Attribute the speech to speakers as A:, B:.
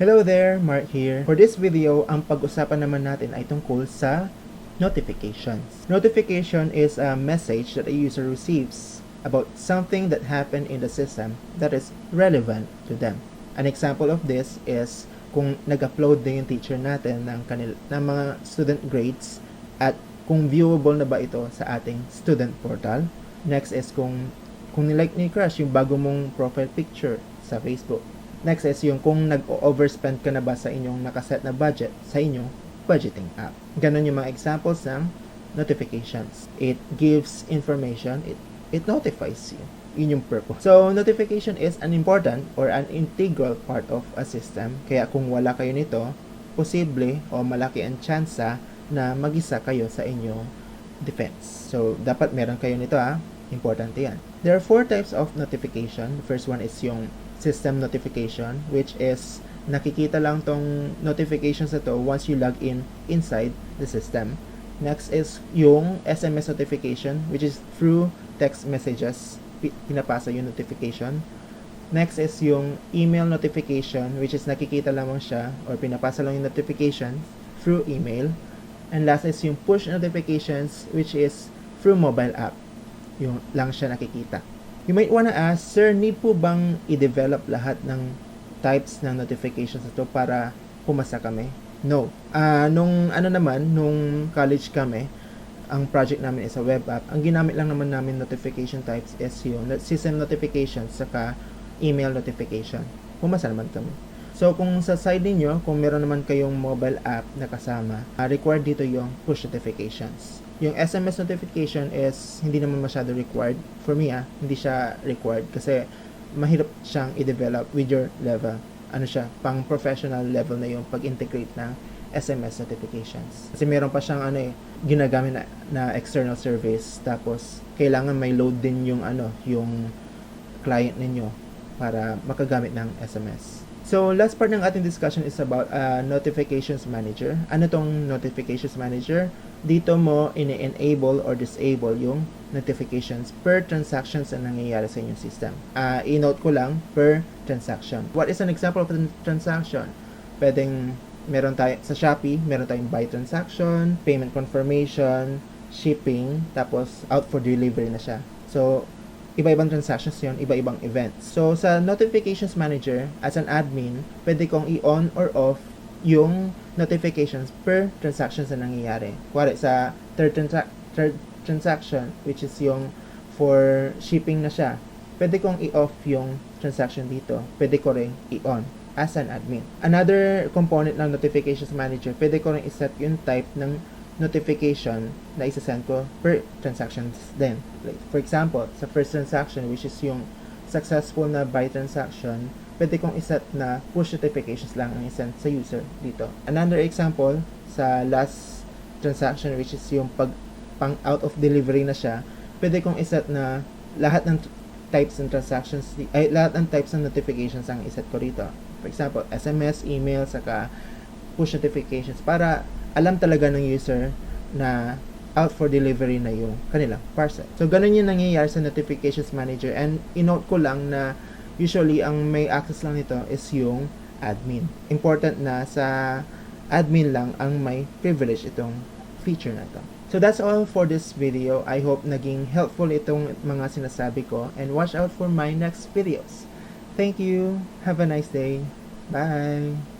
A: Hello there, Mark here. For this video, ang pag-usapan naman natin ay tungkol sa notifications. Notification is a message that a user receives about something that happened in the system that is relevant to them. An example of this is kung nag-upload din yung teacher natin ng mga student grades at kung viewable na ba ito sa ating student portal. Next is kung nilike ni Crush yung bago mong profile picture sa Facebook. Next is yung kung nag-overspend ka na ba sa inyong nakaset na budget sa inyong budgeting app. Ganon yung mga examples ng notifications. It gives information, it notifies you. Yun yung purpose. So, notification is an important or an integral part of a system. Kaya kung wala kayo nito, posible o malaki ang tsansa na mag-isa kayo sa inyong defense. So, dapat meron kayo nito Importante yan. There are 4 types of notification. The first one is yung system notification, which is nakikita lang tong notifications na to once you log in inside the system. Next is yung SMS notification, which is through text messages, pinapasa yung notification. Next is yung email notification, which is nakikita lamang siya or pinapasa lang yung notification through email. And last is yung push notifications, which is through mobile app. Yung lang siya nakikita. You might wanna ask, sir, need po bang i-develop lahat ng types ng notifications ito para pumasa kami? No. Nung college kami, ang project namin is a web app. Ang ginamit lang naman namin notification types is yung system notifications saka email notification. Pumasa naman kami. So, kung sa side ninyo, kung meron naman kayong mobile app na kasama, required dito yung push notifications. Yung SMS notification is hindi naman masyado required. For me, hindi siya required kasi mahirap siyang i-develop with your level. Ano siya, pang professional level na yung pag-integrate ng SMS notifications. Kasi meron pa siyang ginagamit na external service. Tapos, kailangan may load din yung yung client ninyo para makagamit ng SMS. So, last part ng ating discussion is about notifications manager. Ano tong notifications manager? Dito mo ini-enable or disable yung notifications per transactions na nangyayari sa inyong system. I-note ko lang, per transaction. What is an example of a transaction? Pwedeng meron tayo sa Shopee, meron tayong buy transaction, payment confirmation, shipping, tapos out for delivery na siya. So, iba-ibang transactions yon, iba-ibang events. So, sa Notifications Manager, as an admin, pwede kong i-on or off yung notifications per transactions na nangyayari. Kuwari, sa third transaction, which is yung for shipping na siya, pwede kong i-off yung transaction dito. Pwede ko rin i-on as an admin. Another component ng Notifications Manager, pwede ko rin iset yung type ng notification na isa-send ko per transactions din. Like, for example, sa first transaction, which is yung successful na buy transaction, pwede kong iset na push notifications lang ang isend sa user dito. Another example, sa last transaction, which is yung pang out of delivery na siya, pwede kong iset na lahat ng types ng transactions, lahat ng types ng notifications ang iset ko rito. For example, SMS, email, saka push notifications para alam talaga ng user na out for delivery na yung kanilang parcel. So, ganun yung nangyayari sa Notifications Manager. And inote ko lang na usually, ang may access lang nito is yung admin. Important na sa admin lang ang may privilege itong feature na to. So, that's all for this video. I hope naging helpful itong mga sinasabi ko. And watch out for my next videos. Thank you. Have a nice day. Bye!